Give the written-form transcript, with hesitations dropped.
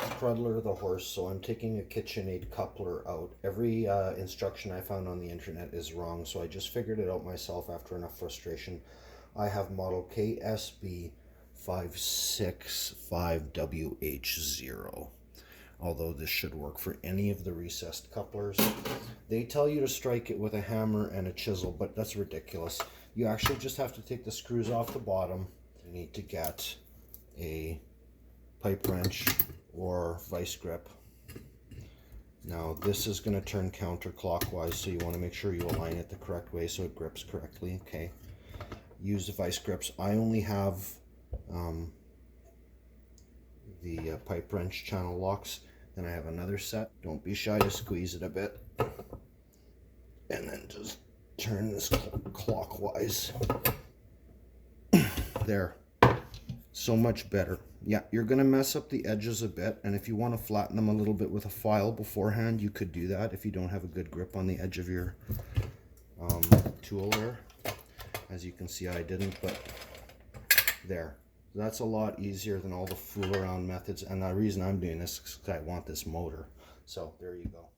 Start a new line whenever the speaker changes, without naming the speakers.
It's Crudler the horse, so I'm taking a KitchenAid coupler out. Every instruction I found on the internet is wrong, so I just figured it out myself after enough frustration. I have model KSB565WH0. Although this should work for any of the recessed couplers. They tell you to strike it with a hammer and a chisel, but that's ridiculous. You actually just have to take the screws off the bottom. You need to get a pipe wrench or vice grip. Now this is going to turn counterclockwise, so you want to make sure you align it the correct way so it grips correctly. Okay. Use the vice grips. I only have the pipe wrench channel locks. Then I have another set. Don't be shy to squeeze it a bit. And then just turn this clockwise. There. So much better. Yeah, you're going to mess up the edges a bit, and if you want to flatten them a little bit with a file beforehand, you could do that if you don't have a good grip on the edge of your tool there. As you can see, I didn't, but there. That's a lot easier than all the fool around methods, and the reason I'm doing this is because I want this motor. So there you go.